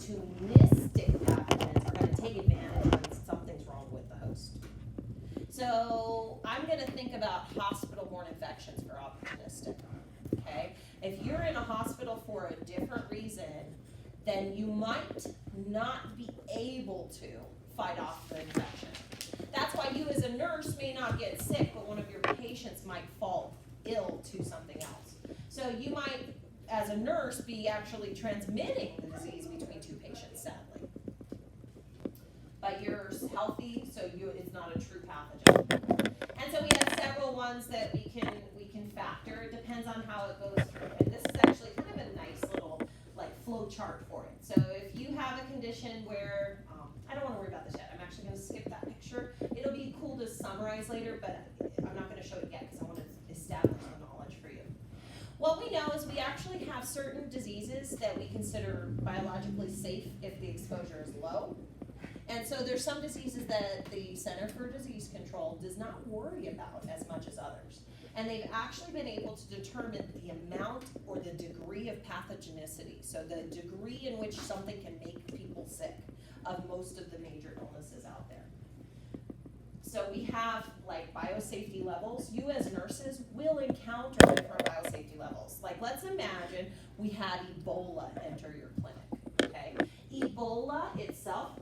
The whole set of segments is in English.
opportunistic pathogens are going to take advantage when something's wrong with the host. So I'm going to think about hospital-borne infections for opportunistic, okay? If you're in a hospital for a different reason, then you might not be able to fight off the infection. That's why you as a nurse may not get sick, but one of your patients might fall ill to something else. So you might, as a nurse, be actually transmitting the disease between two patients, sadly. But you're healthy, so it's not a true pathogen. And so we have several ones that we can factor. It depends on how it goes through. And this is actually kind of a nice little flow chart for it. So if you have a condition where, I don't want to worry about this yet. I'm actually going to skip that picture. It'll be cool to summarize later, but I'm not going to show it yet because I want to establish the knowledge for you. What we know is we actually have certain diseases that we consider biologically safe if the exposure is low. And so there's some diseases that the Center for Disease Control does not worry about as much as others. And they've actually been able to determine the amount or the degree of pathogenicity, so the degree in which something can make people sick, of most of the major illnesses out there. So we have biosafety levels. You as nurses will encounter different biosafety levels. Let's imagine we had Ebola enter your clinic, okay? Ebola itself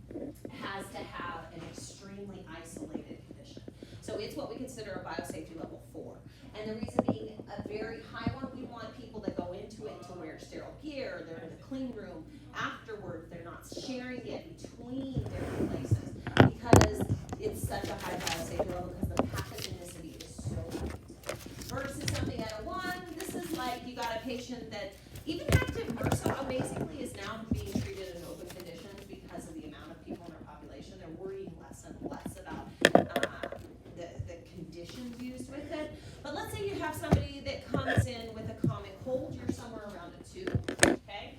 has to have an extremely isolated condition. So it's what we consider a biosafety level 4. And the reason being a very high one, we want people that go into it to wear sterile gear, they're in the clean room afterward, they're not sharing it between different places because it's such a high biosafety level because the pathogenicity is so high. Versus something at a 1, this is you got a patient that, even active MRSA amazingly is now being treated in open conditions because of the amount of people in our population. They're worrying less and less about the conditions used with it. But let's say you have somebody that comes in with a common cold, you're somewhere around a 2, okay?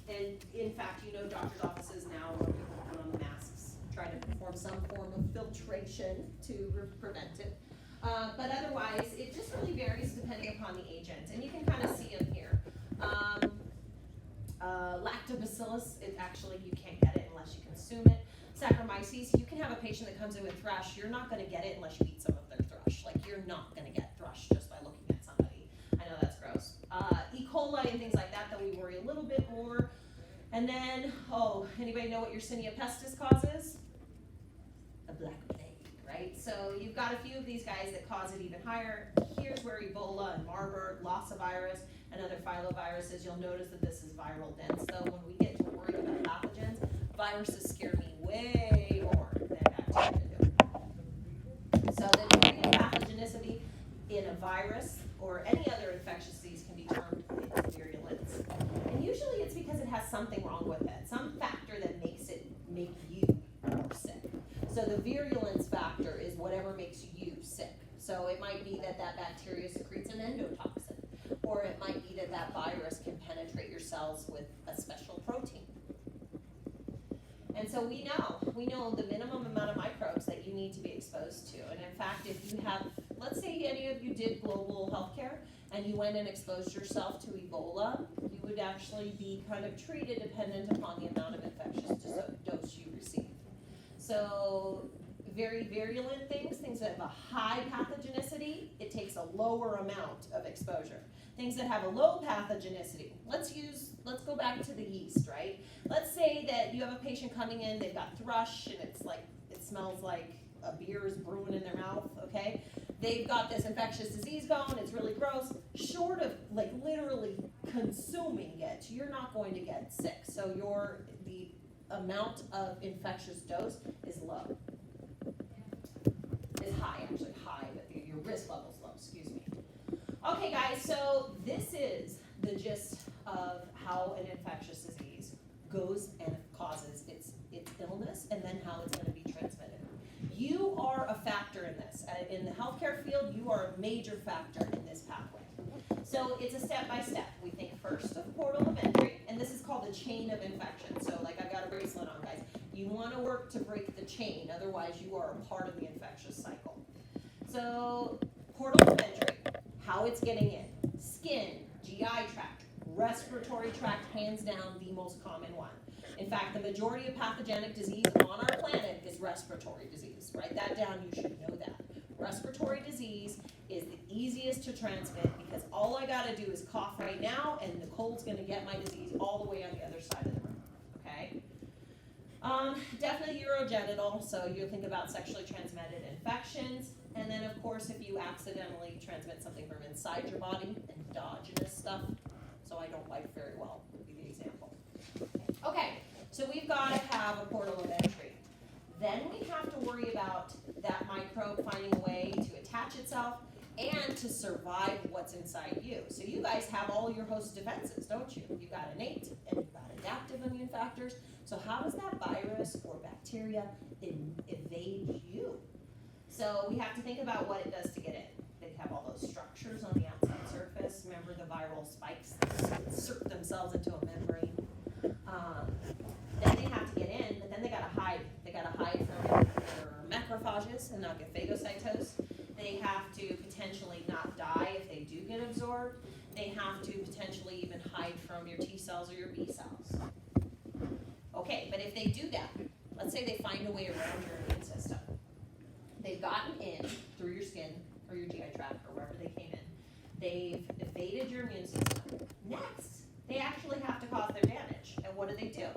And in fact, doctors' offices now where people put on the masks, try to perform some form of filtration to prevent it. But otherwise, it just really varies depending upon the agent. And you can kind of see them here. Lactobacillus, you can't get it unless you consume it. Saccharomyces, you can have a patient that comes in with thrush. You're not going to get it unless you eat some of their thrush. You're not going to get thrush just by looking at somebody. I know that's gross. E. coli and things like that we worry a little bit more. And then, anybody know what Yersinia pestis causes? The Black Plague, right? So you've got a few of these guys that cause it even higher. Here's where Ebola and Marburg, Lassa virus, and other filoviruses, you'll notice that this is viral dense. So when we get to worry about pathogens, viruses scare me way more than bacteria do. So the degree of pathogenicity in a virus or any other infectious disease can be termed its virulence. And usually it's because it has something wrong with it, some factor that makes it make you more sick. So the virulence factor is whatever makes you sick. So it might be that bacteria secretes an endotoxin, or it might be that virus can penetrate your cells with a special protein. And so we know the minimum amount of microbes that you need to be exposed to. And in fact, if you have, let's say any of you did global healthcare and you went and exposed yourself to Ebola, you would actually be kind of treated dependent upon the amount of infectious dose you received. So very virulent things that have a high pathogenicity, it takes a lower amount of exposure. Things that have a low pathogenicity, let's go back to the yeast, right? Let's say that you have a patient coming in, they've got thrush, and it smells like a beer is brewing in their mouth, okay? They've got this infectious disease going, it's really gross. Short of literally consuming it, you're not going to get sick. So the amount of infectious dose is low. Is high, but your risk level is low, excuse me. Okay guys, so this is the gist of how an infectious disease goes and causes its illness and then how it's going to be transmitted. You are a factor in this. In the healthcare field, you are a major factor in this pathway. So it's a step-by-step. We think first of portal of entry, and this is called the chain of infection. So I've got a bracelet on, guys. You want to work to break the chain, otherwise you are a part of the infectious cycle. So portal of entry, how it's getting in. Skin, GI tract, Respiratory tract, hands down, the most common one. In fact, the majority of pathogenic disease on our planet is respiratory disease. Write that down, you should know that. Respiratory disease is the easiest to transmit because all I gotta do is cough right now and the cold's gonna get my disease all the way on the other side of the room, okay? Definitely urogenital, so you think about sexually transmitted infections. And then of course, if you accidentally transmit something from inside your body, endogenous stuff, so I don't wipe very well, would be the example. Okay, so we've got to have a portal of entry. Then we have to worry about that microbe finding a way to attach itself and to survive what's inside you. So you guys have all your host defenses, don't you? You've got innate and you've got adaptive immune factors. So how does that virus or bacteria evade you? So we have to think about what it does to get in. They have all those structures on the outside surface. Remember the viral spikes that insert themselves into a membrane. Then they have to get in, but then they gotta hide. They gotta hide from their macrophages and not get phagocytosed. They have to potentially not die if they do get absorbed. They have to potentially even hide from your T cells or your B cells. Okay, but if they do that, let's say they find a way around your immune system. They've gotten in through your skin or your GI tract or wherever they came in. They've evaded your immune system. Next, they actually have to cause their damage. And what do?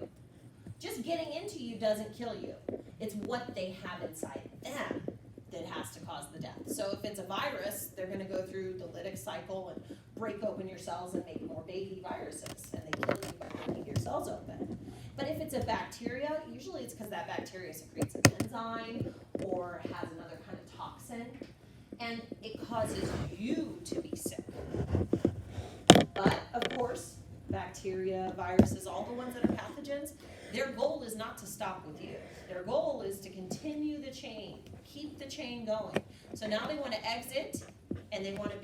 Just getting into you doesn't kill you. It's what they have inside them that has to cause the death. So if it's a virus, they're going to go through the lytic cycle and break open your cells and make more baby viruses, and they kill you by breaking your cells open. But if it's a bacteria, usually it's because that bacteria secretes an enzyme or has another kind of toxin, and it causes you to be sick. But of course, bacteria, viruses, all the ones that are pathogens, their goal is not to stop with you. Their goal is to continue the chain, keep the chain going. So now they want to exit, and they want to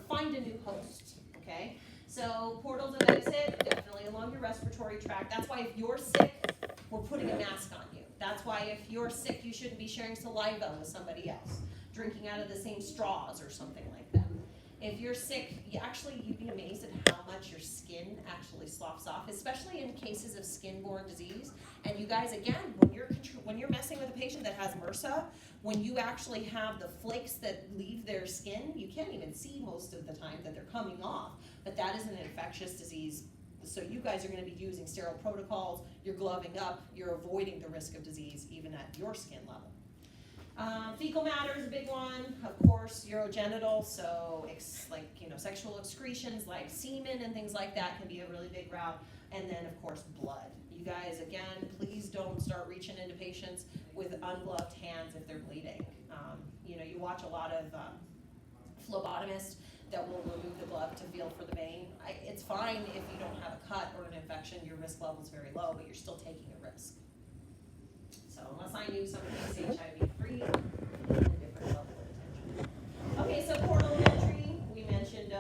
find a new host, okay? So portals of exit, definitely along your respiratory tract. That's why if you're sick, we're putting a mask on you. That's why if you're sick, you shouldn't be sharing saliva with somebody else, drinking out of the same straws or something like that. If you're sick, you'd be amazed at how much your skin actually sloughs off, especially in cases of skin-borne disease. And you guys, again, when you're messing with a patient that has MRSA, when you actually have the flakes that leave their skin, you can't even see most of the time that they're coming off. But that is an infectious disease. So you guys are going to be using sterile protocols, you're gloving up, you're avoiding the risk of disease even at your skin level. Fecal matter is a big one, of course, urogenital, so sexual excretions like semen and things like that can be a really big route. And then, of course, blood. You guys, again, please don't start reaching into patients with ungloved hands if they're bleeding. You watch a lot of phlebotomists that will remove the glove to feel for the vein. It's fine if you don't have a cut or an infection, your risk level is very low, but you're still taking a risk. So unless I knew somebody was HIV-free, a different level of attention. Okay, so portal of entry, we mentioned,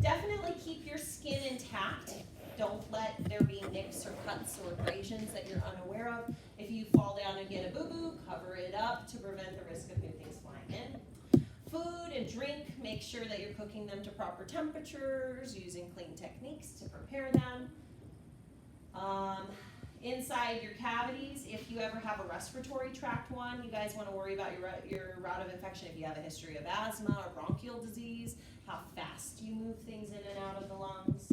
definitely keep your skin intact. Don't let there be nicks or cuts or abrasions that you're unaware of. If you fall down and get a boo-boo, cover it up to prevent the risk of new things flying in. Food and drink, make sure that you're cooking them to proper temperatures, using clean techniques to prepare them. Inside your cavities, if you ever have a respiratory tract one, you guys want to worry about your route of infection. If you have a history of asthma or bronchial disease, how fast you move things in and out of the lungs.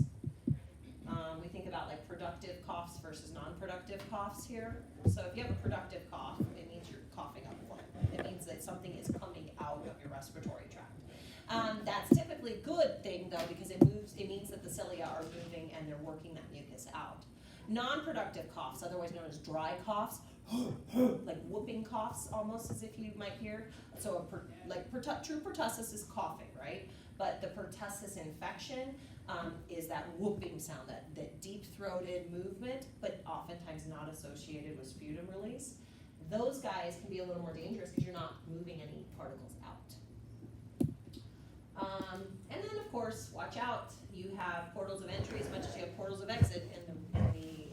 We think about like productive coughs versus non-productive coughs here. So if you have a productive cough, it means you're coughing up blood. It means that something is coming out of your respiratory tract. That's typically a good thing though, because it means that the cilia are moving and they're working that mucus out. Non-productive coughs, otherwise known as dry coughs, like whooping coughs almost as if you might hear. So true pertussis is coughing, right? But the pertussis infection is that whooping sound, that deep-throated movement, but oftentimes not associated with sputum release. Those guys can be a little more dangerous because you're not moving any particles out. And then, of course, watch out. You have portals of entry as much as you have portals of exit in the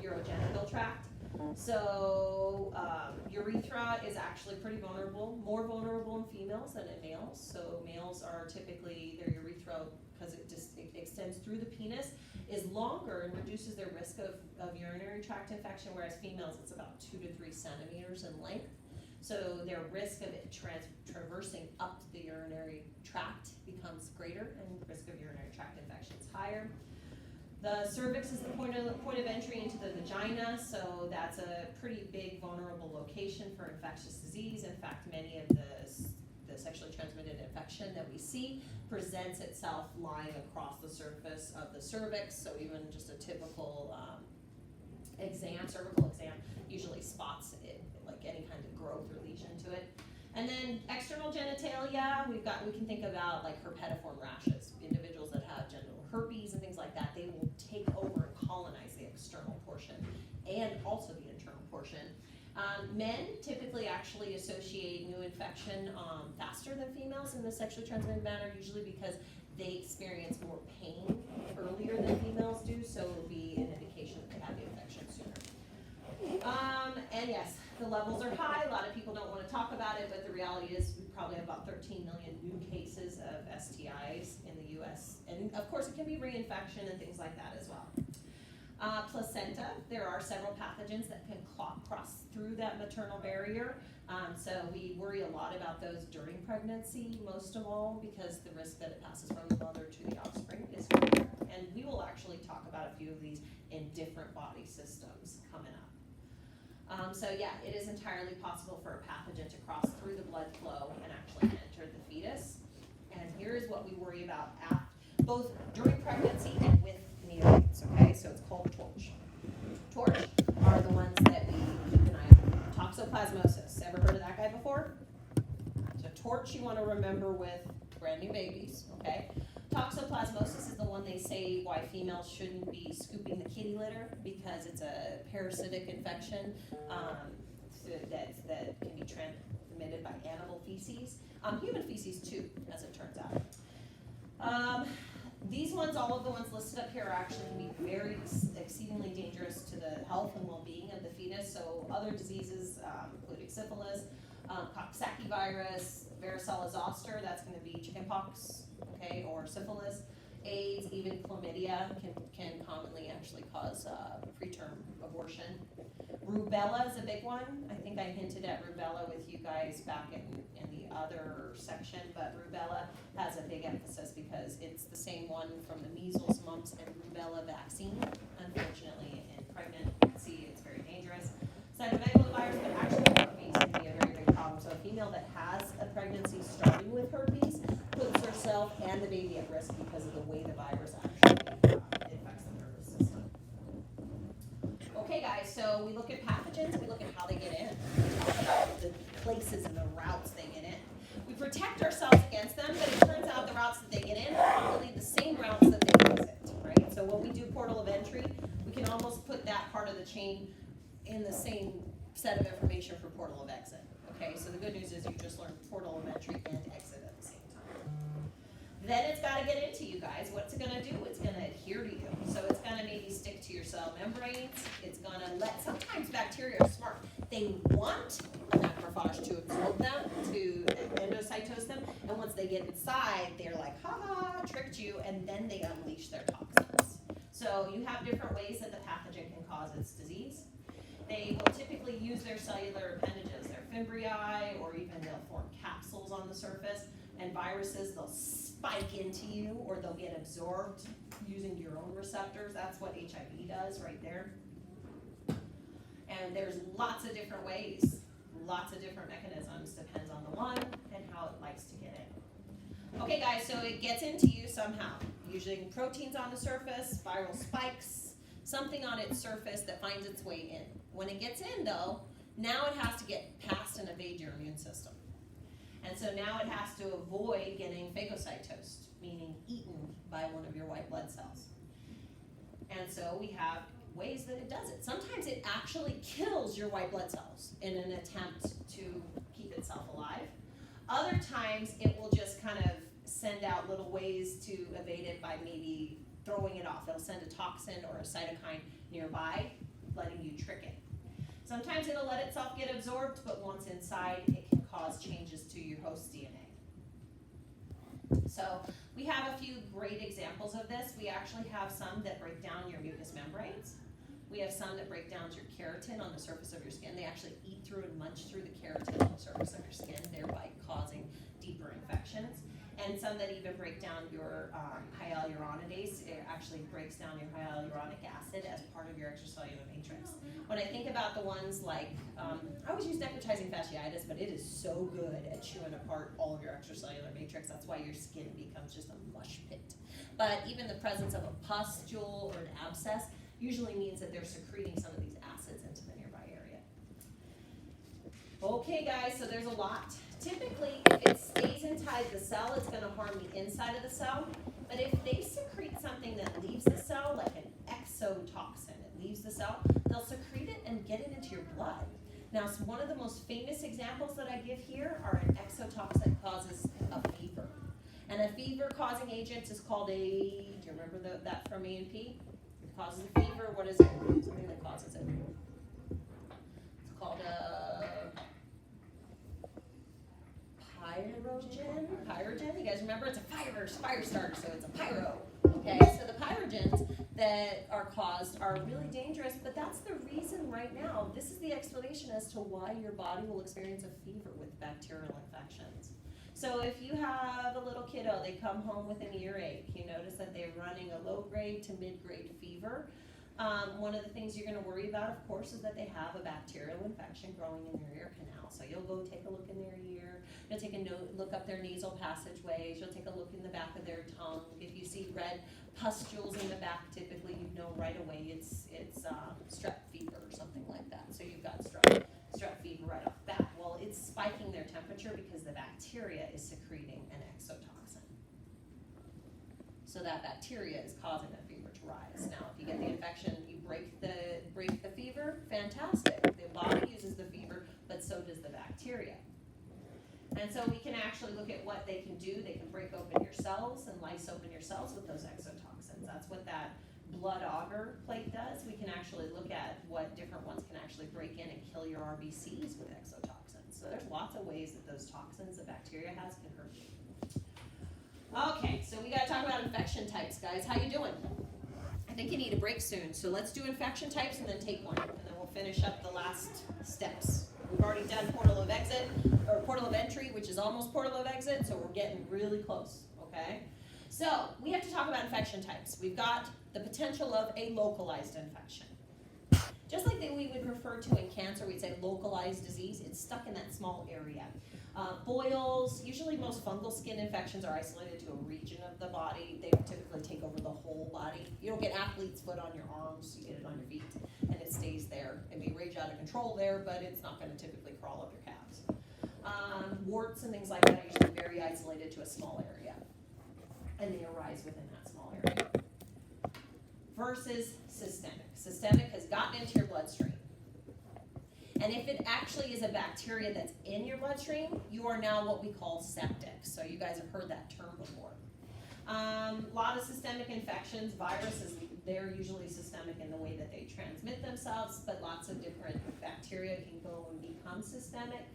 urogenital tract. So urethra is actually pretty vulnerable, more vulnerable in females than in males. So males are typically, their urethra, because it extends through through the penis is longer and reduces their risk of urinary tract infection, whereas females it's about 2 to 3 centimeters in length. So their risk of it traversing up the urinary tract becomes greater, and risk of urinary tract infection is higher. The cervix is the point of entry into the vagina, so that's a pretty big vulnerable location for infectious disease. In fact, many of the sexually transmitted infection that we see presents itself lying across the surface of the cervix, so even just a typical cervical exam usually spots it, like any kind of growth or lesion to it. And then external genitalia, we can think about like herpetiform rashes. Individuals that have genital herpes and things like that, they will take over and colonize the external portion and also the internal portion. Men typically actually associate new infection faster than females in the sexually transmitted manner, usually because they experience more pain earlier than females do, so it will be an indication that they have the infection sooner. And yes, the levels are high. A lot of people don't want to talk about it, but the reality is we probably have about 13 million new cases of STIs in the US. And of course it can be reinfection and things like that as well. Placenta, there are several pathogens that can cross through that maternal barrier. So we worry a lot about those during pregnancy, most of all, because the risk that it passes from the mother to the offspring is greater. And we will actually talk about a few of these in different body systems coming up. So yeah, it is entirely possible for a pathogen to cross through the blood flow and actually enter the fetus. And here is what we worry about both during pregnancy and with neonates, okay? So it's called TORCH. TORCH are the ones that we keep an eye on. Toxoplasmosis, ever heard of that guy before? So TORCH you want to remember with brand new babies, okay? Toxoplasmosis is the one they say why females shouldn't be scooping the kitty litter, because it's a parasitic infection that can be transmitted by animal feces. Human feces too, as it turns out. These ones, all of the ones listed up here, are actually can be very exceedingly dangerous to the health and well-being of the fetus. So other diseases, including syphilis, Coxsackie virus, varicella zoster, that's going to be chickenpox, okay, or syphilis. AIDS, even chlamydia can commonly actually cause preterm abortion. Rubella is a big one. I think I hinted at rubella with you guys back in the other section, but rubella has a big emphasis because it's the same one from the measles, mumps, and rubella vaccine. Unfortunately, in pregnancy, it's very dangerous. Cytomegalovirus, but actually herpes can be a very big problem. So a female that has a pregnancy starting with herpes puts herself and the baby at risk because of the way the virus actually infects the nervous system. Okay guys, so we look at pathogens, we look at how they get in. We talk about the places and the routes they get in. We protect ourselves against them, but it turns out the routes that they get in are really the same routes that they exit, right? So when we do portal of entry, we can almost put that part of the chain in the same set of information for portal of exit. Okay, so the good news is you just learned portal of entry and exit at the same time. Then it's got to get into you guys. What's it going to do? It's going to adhere to you. So it's going to maybe stick to your cell membranes. It's going to sometimes bacteria are smart. They want a macrophage to absorb them, to endocytose them, and once they get inside, they're like, ha ha, tricked you, and then they unleash their toxins. So you have different ways that the pathogen can cause its disease. They will typically use their cellular appendages, their fimbriae, or even they'll form capsules on the surface. And viruses, they'll spike into you, or they'll get absorbed using your own receptors. That's what HIV does right there. And there's lots of different ways, lots of different mechanisms, depends on the one and how it likes to get in. Okay guys, so it gets into you somehow, usually proteins on the surface, viral spikes, something on its surface that finds its way in. When it gets in though, now it has to get past and evade your immune system. And so now it has to avoid getting phagocytosed, meaning eaten by one of your white blood cells. And so we have ways that it does it. Sometimes it actually kills your white blood cells in an attempt to keep itself alive. Other times it will just kind of send out little ways to evade it by maybe throwing it off. It'll send a toxin or a cytokine nearby, letting you trick it. Sometimes it'll let itself get absorbed, but once inside, it can cause changes to your host DNA. So we have a few great examples of this. We actually have some that break down your mucous membranes. We have some that break down your keratin on the surface of your skin. They actually eat through and munch through the keratin on the surface of your skin, thereby causing deeper infections. And some that even break down your hyaluronidase. It actually breaks down your hyaluronic acid as part of your extracellular matrix. When I think about the ones like, I always use necrotizing fasciitis, but it is so good at chewing apart all of your extracellular matrix. That's why your skin becomes just a mush pit. But even the presence of a pustule or an abscess usually means that they're secreting some of these acids into the nearby area. Okay guys, so there's a lot. Typically, if it stays inside the cell, it's going to harm the inside of the cell. But if they secrete something that leaves the cell, like an exotoxin, it leaves the cell, they'll secrete it and get it into your blood. Now, so one of the most famous examples that I give here are an exotoxin that causes a fever. And a fever-causing agent is called a, do you remember that from A&P? It causes a fever. What is it? Something that causes it. It's called a pyrogen. You guys remember? It's a fire starter, so it's a pyro. Okay, so the pyrogens that are caused are really dangerous, but that's the reason right now. This is the explanation as to why your body will experience a fever with bacterial infections. So if you have a little kiddo, they come home with an earache, you notice that they're running a low-grade to mid-grade fever. One of the things you're going to worry about, of course, is that they have a bacterial infection growing in their ear canal. So you'll go take a look in their ear, you'll take a look up their nasal passageways, you'll take a look in the back of their tongue. If you see red pustules in the back, typically you know right away it's strep fever or something like that. So you've got strep fever right off the bat. Well, it's spiking their temperature because the bacteria is secreting an exotoxin. So that bacteria is causing that fever to rise. Now, if you get the infection, you break the fever, fantastic. The body uses the fever, but so does the bacteria. And so we can actually look at what they can do. They can break open your cells and lyse open your cells with those exotoxins. That's what that blood auger plate does. We can actually look at what different ones can actually break in and kill your RBCs with exotoxins. So there's lots of ways that those toxins the bacteria has can hurt you. Okay, so we got to talk about infection types, guys. How you doing? I think you need a break soon. So let's do infection types and then take one, and then we'll finish up the last steps. We've already done portal of exit, or portal of entry, which is almost portal of exit, so we're getting really close, okay? So we have to talk about infection types. We've got the potential of a localized infection. Just like we would refer to in cancer, we'd say localized disease. It's stuck in that small area. Boils, usually most fungal skin infections are isolated to a region of the body. They don't typically take over the whole body. You don't get athlete's foot on your arms, you get it on your feet, and it stays there. It may rage out of control there, but it's not going to typically crawl up your calves. Warts and things like that are usually very isolated to a small area, and they arise within that small area. Versus systemic. Systemic has gotten into your bloodstream. And if it actually is a bacteria that's in your bloodstream, you are now what we call septic. So you guys have heard that term before. A lot of systemic infections, viruses, they're usually systemic in the way that they transmit themselves, but lots of different bacteria can go and become systemic.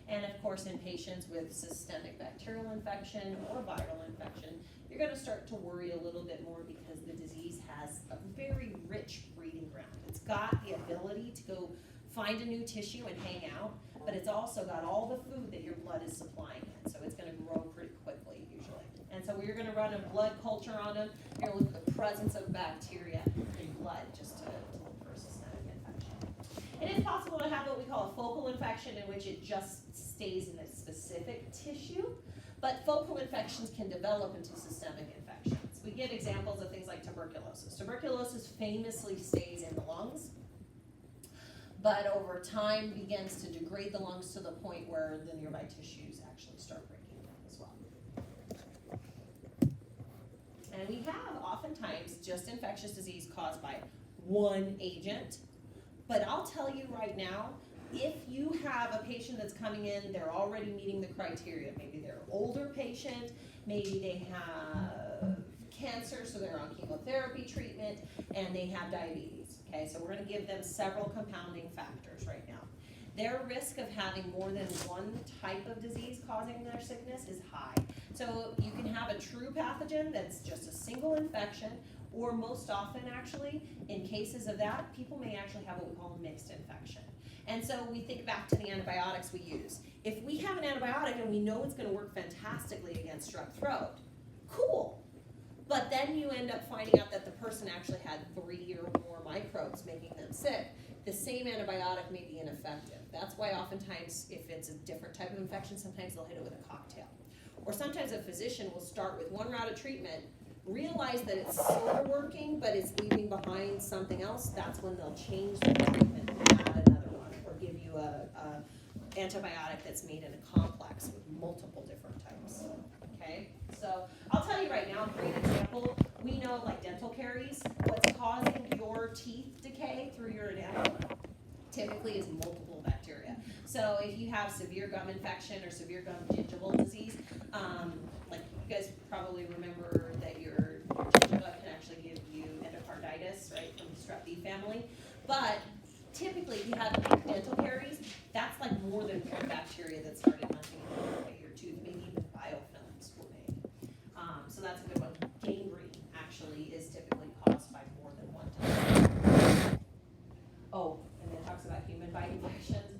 And of course, in patients with systemic bacterial infection or viral infection, you're going to start to worry a little bit more because the disease has a very rich breeding ground. It's got the ability to go find a new tissue and hang out, but it's also got all the food that your blood is supplying it, so it's going to grow pretty quickly usually. And so we're going to run a blood culture on them. You're going to look at the presence of bacteria in blood just to look for a systemic infection. It is possible to have what we call a focal infection, in which it just stays in a specific tissue, but focal infections can develop into systemic infections. We give examples of things like tuberculosis. Tuberculosis famously stays in the lungs, but over time begins to degrade the lungs to the point where the nearby tissues actually start breaking down as well. And we have oftentimes just infectious disease caused by one agent, but I'll tell you right now, if you have a patient that's coming in, they're already meeting the criteria. Maybe they're an older patient, maybe they have cancer, so they're on chemotherapy treatment, and they have diabetes. Okay, so we're going to give them several compounding factors right now. Their risk of having more than one type of disease causing their sickness is high. So you can have a true pathogen that's just a single infection, or most often actually, in cases of that, people may actually have what we call a mixed infection. And so we think back to the antibiotics we use. If we have an antibiotic and we know it's gonna work fantastically against strep throat, cool. But then you end up finding out that the person actually had 3 or more microbes making them sick. The same antibiotic may be ineffective. That's why oftentimes, if it's a different type of infection, sometimes they'll hit it with a cocktail. Or sometimes a physician will start with one route of treatment, realize that it's sort of working, but it's leaving behind something else. That's when they'll change the treatment and add another one, or give you a antibiotic that's made in a complex with multiple different types. Okay, so I'll tell you right now, a great example. We know, like dental caries, what's causing your teeth decay through your enamel typically is multiple bacteria. So if you have severe gum infection or severe gum gingival disease, like you guys probably remember that your gingiva can actually give you endocarditis, right, from the strep B family. But typically, if you have dental caries, that's like more than one bacteria that started messing with your tooth. Maybe even biofilms were made. So that's a good one. Gangrene actually is typically caused by more than one type. Oh, and then it talks about human bite infections.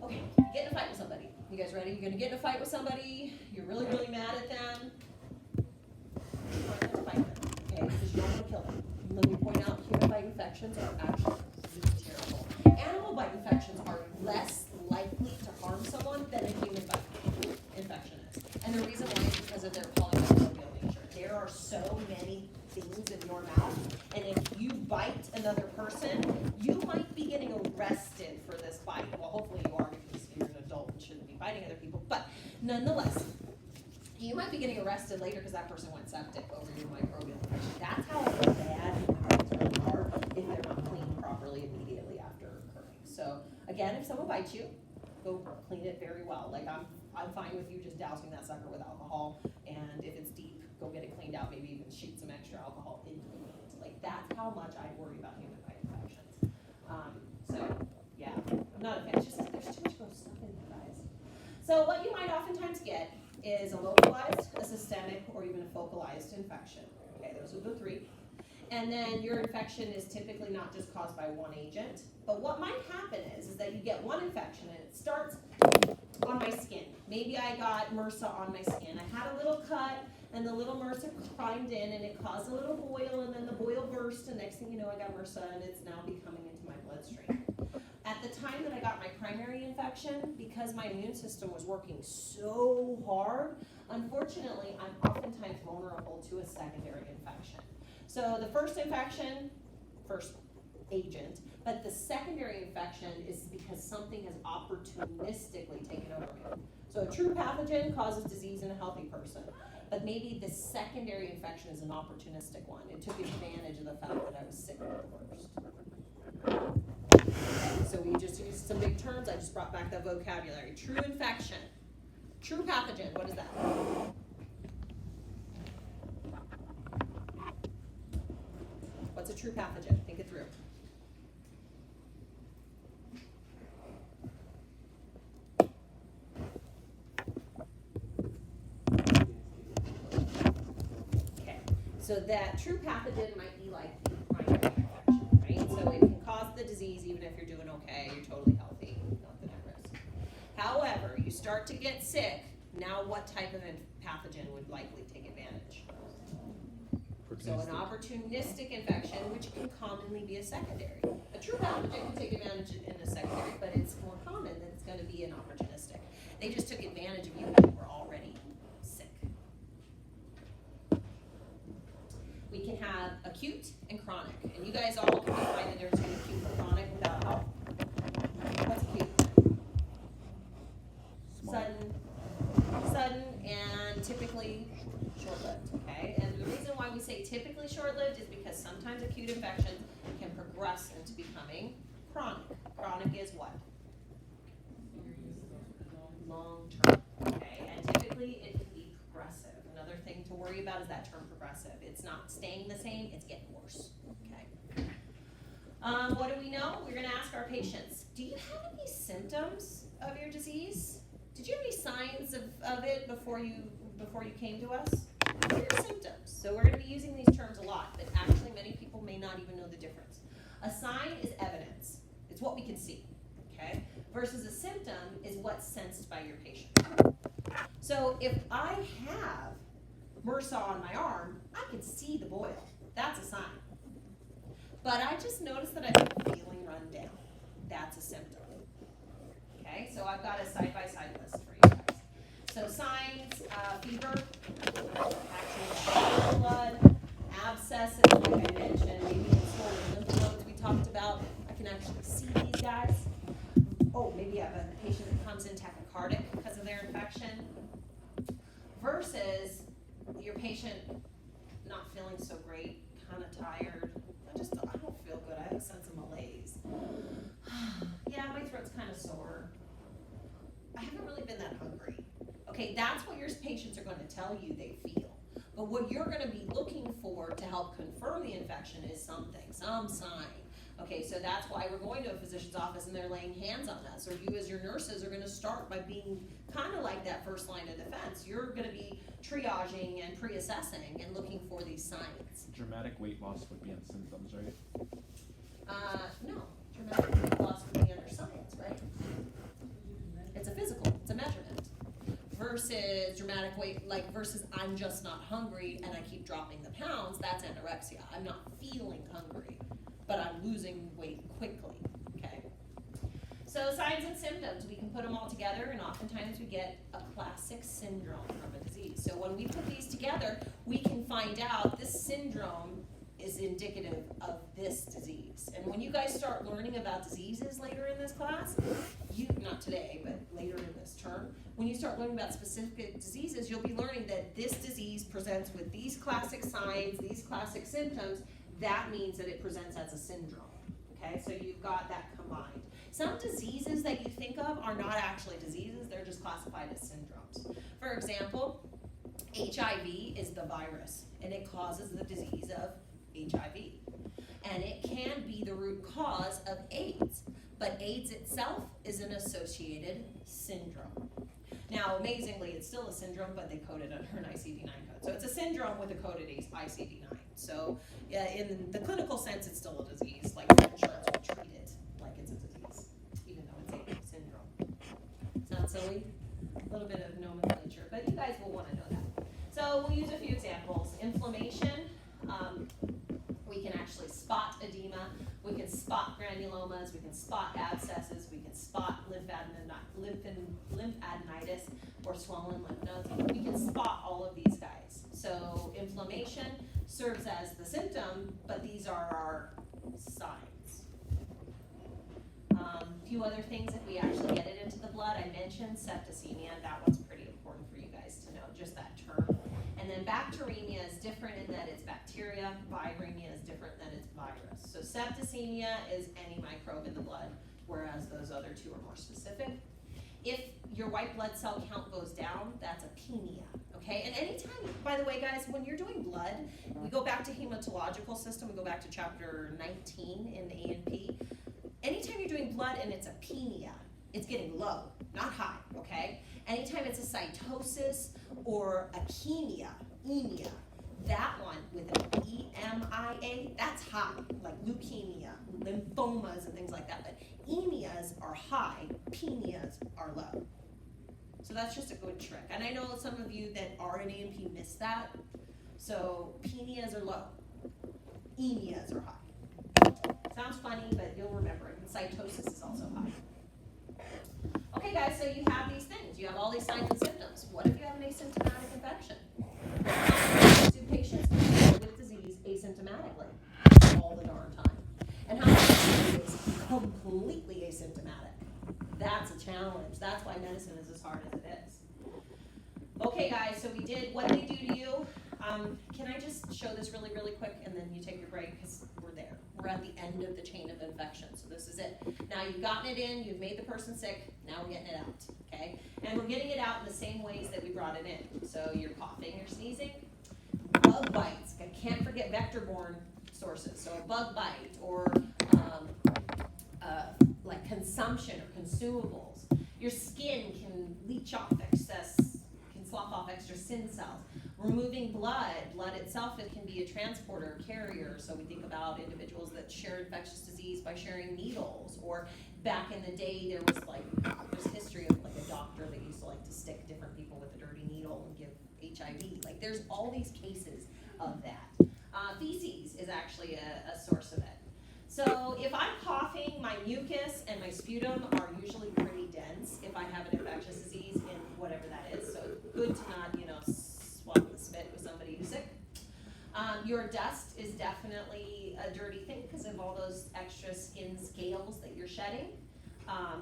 Okay, get in a fight with somebody. You guys ready? You're gonna get in a fight with somebody. You're really, really mad at them. Try not to fight them, okay? Because you don't want to kill them. Let me point out, human bite infections are actually really terrible. Animal bite infections are less likely to harm someone than a human bite infection is. And the reason why is because of their polymicrobial nature. There are so many things in your mouth, and if you bite another person, you might be getting arrested for this bite. Well, hopefully you are, because you're an adult and shouldn't be biting other people. But nonetheless, you might be getting arrested later because that person went septic over your microbial infection. That's how bad human bites really are if they're not cleaned properly immediately after occurring. So again, if someone bites you, go clean it very well. Like I'm fine with you just dousing that sucker with alcohol, and if it's deep, go get it cleaned out. Maybe even shoot some extra alcohol into the wound. Like that's how much I worry about human bite infections. So yeah, I'm not a fan. It's just there's too much gross stuff in here, guys. So what you might oftentimes get is a localized, a systemic, or even a focalized infection. Okay, those are the three. And then your infection is typically not just caused by one agent, but what might happen is that you get one infection and it starts on my skin. Maybe I got MRSA on my skin. I had a little cut and the little MRSA climbed in and it caused a little boil, and then the boil burst, and next thing you know I got MRSA and it's now becoming into my bloodstream. At the time that I got my primary infection, because my immune system was working so hard, unfortunately, I'm oftentimes vulnerable to a secondary infection. So the first infection, first agent, but the secondary infection is because something has opportunistically taken over me. So a true pathogen causes disease in a healthy person, but maybe the secondary infection is an opportunistic one. It took advantage of the fact that I was sick at first. So we just used some big terms. I just brought back the vocabulary. True infection. True pathogen. What is that? What's a true pathogen? Think it through. Okay. So that true pathogen might be like primary infection, right? So it can cause the disease even if you're doing okay, you're totally healthy, nothing at risk. However, you start to get sick, now what type of pathogen would likely take advantage? So an opportunistic infection, which can commonly be a secondary. A true pathogen can take advantage in a secondary, but it's more common that it's going to be an opportunistic. They just took advantage of you when you were already sick. We can have acute and chronic, and you guys all can define the difference between acute and chronic without help. What's acute? Sudden, and typically short-lived, okay? And the reason why we say typically short-lived is because sometimes acute infections can progress into becoming chronic. Chronic is what? Long-term, okay? And typically it can be progressive. Another thing to worry about is that term progressive. It's not staying the same, it's getting worse, okay? What do we know? We're gonna ask our patients, do you have any symptoms of your disease? Did you have any signs of it before you before you came to us? What are your symptoms? So we're going to be using these terms a lot, but actually many people may not even know the difference. A sign is evidence. It's what we can see, okay? Versus a symptom is what's sensed by your patient. So if I have MRSA on my arm, I can see the boil. That's a sign. But I just noticed that I'm feeling run down. That's a symptom. Okay, so I've got a side-by-side list for you guys. So signs, fever, actual blood, abscesses, like I mentioned, maybe swollen lymph nodes we talked about. I can actually see these guys. Oh, maybe I have a patient that comes in tachycardic because of their infection. Versus your patient not feeling so great, kind of tired. I don't feel good. I have a sense of malaise. Yeah, my throat's kind of sore. I haven't really been that hungry. Okay, that's what your patients are going to tell you they feel. But what you're going to be looking for to help confirm the infection is something, some sign. Okay, so that's why we're going to a physician's office and they're laying hands on us. Or you as your nurses are going to start by being kind of like that first line of defense. You're going to be triaging and pre-assessing and looking for these signs. Dramatic weight loss would be in symptoms, right? No, dramatic weight loss would be under science, right? It's a physical, it's a measurement. Versus dramatic weight, versus I'm just not hungry and I keep dropping the pounds, that's anorexia. I'm not feeling hungry, but I'm losing weight quickly, okay? So signs and symptoms, we can put them all together and oftentimes we get a classic syndrome from a disease. So when we put these together, we can find out this syndrome is indicative of this disease. And when you guys start learning about diseases later in this class, not today, but later in this term, when you start learning about specific diseases, you'll be learning that this disease presents with these classic signs, these classic symptoms. That means that it presents as a syndrome, okay? So you've got that combined. Some diseases that you think of are not actually diseases, they're just classified as syndromes. For example, HIV is the virus, and it causes the disease of HIV. And it can be the root cause of AIDS, but AIDS itself is an associated syndrome. Now, amazingly, it's still a syndrome, but they code it under an ICD-9 code. So it's a syndrome with a coded ICD-9. So yeah, in the clinical sense, it's still a disease. Like insurance will treat it like it's a disease, even though it's a syndrome. Sound silly? A little bit of nomenclature, but you guys will want to know that. So we'll use a few examples. Inflammation. We can actually spot edema. We can spot granulomas. We can spot abscesses. We can spot lymphadenitis or swollen lymph nodes. We can spot all of these guys. So inflammation serves as the symptom, but these are our signs. A few other things, if we actually get it into the blood, I mentioned septicemia. That one's pretty important for you guys to know, just that term. And then bacteremia is different in that it's bacteria. Viremia is different than it's virus. So septicemia is any microbe in the blood, whereas those other two are more specific. If your white blood cell count goes down, that's a penia, okay? And anytime, by the way, guys, when you're doing blood, we go back to hematological system, we go back to chapter 19 in A&P. Anytime you're doing blood and it's a penia, it's getting low, not high, okay? Anytime it's a cytosis or anemia, that one with an E-M-I-A, that's high, like leukemia, lymphomas and things like that. But emias are high, penias are low. So that's just a good trick. And I know some of you that are in A&P missed that. So penias are low, emias are high. Sounds funny, but you'll remember it. Cytosis is also high. Okay guys, so you have these things. You have all these signs and symptoms. What if you have an asymptomatic infection? Do patients with disease asymptomatically all the darn time? And how many is completely asymptomatic? That's a challenge. That's why medicine is as hard as it is. Okay guys, so we did what they do to you. Can I just show this really, really quick and then you take your break because we're there. We're at the end of the chain of infection, so this is it. Now you've gotten it in, you've made the person sick, now we're getting it out, okay? And we're getting it out in the same ways that we brought it in. So you're coughing, you're sneezing, bug bites. I can't forget vector-borne sources, so a bug bite or like consumption or consumables. Your skin can leach off excess, can slough off extra skin cells. Removing blood itself, it can be a transporter, carrier, so we think about individuals that share infectious disease by sharing needles, or back in the day, there's history of like a doctor that used to like to stick different people with a dirty needle and give HIV. Like there's all these cases of that. Feces is actually a source of it. So if I'm coughing, my mucus and my sputum are usually pretty dense if I have an infectious disease in whatever that is. So it's good to not, swap the spit with somebody who's sick. Your dust is definitely a dirty thing because of all those extra skin scales that you're shedding.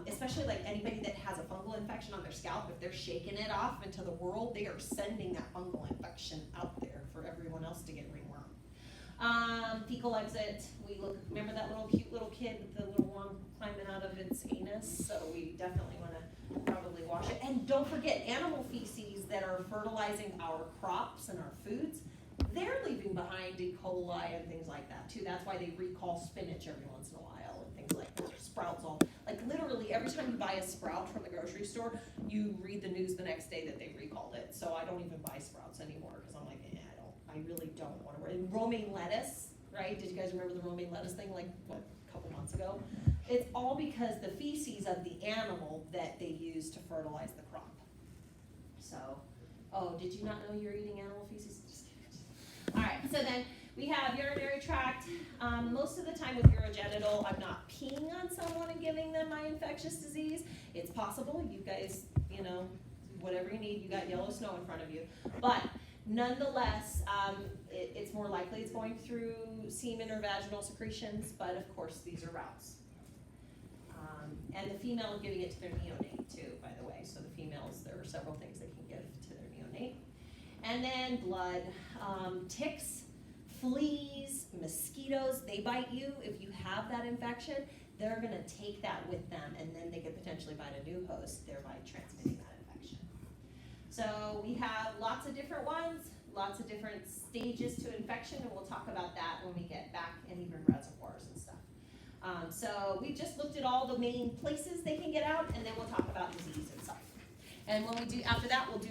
Especially like anybody that has a fungal infection on their scalp, if they're shaking it off into the world, they are sending that fungal infection out there for everyone else to get ringworm. Fecal exit, remember that cute little kid with the little worm climbing out of its anus? So we definitely want to probably wash it. And don't forget, animal feces that are fertilizing our crops and our foods, they're leaving behind E. coli and things like that too. That's why they recall spinach every once in a while and things like that. Sprouts like literally every time you buy a sprout from the grocery store, you read the news the next day that they recalled it. So I don't even buy sprouts anymore because I'm like, I really don't want to worry. Romaine lettuce, right? Did you guys remember the romaine lettuce thing a couple months ago? It's all because the feces of the animal that they use to fertilize the crop. So, did you not know you're eating animal feces? Just kidding. All right, so then we have urinary tract. Most of the time with urogenital, I'm not peeing on someone and giving them my infectious disease. It's possible. You guys, whatever you need, you got yellow snow in front of you. But nonetheless, it's more likely it's going through semen or vaginal secretions, but of course these are routes. And the female is giving it to their neonate too, by the way. So the females, there are several things they can give to their neonate. And then blood, ticks, fleas, mosquitoes, they bite you. If you have that infection, they're gonna take that with them and then they could potentially bite a new host, thereby transmitting that infection. So we have lots of different ones, lots of different stages to infection, and we'll talk about that when we get back, and even reservoirs and stuff. So we just looked at all the main places they can get out, and then we'll talk about disease and stuff. And when we do, after that, we'll do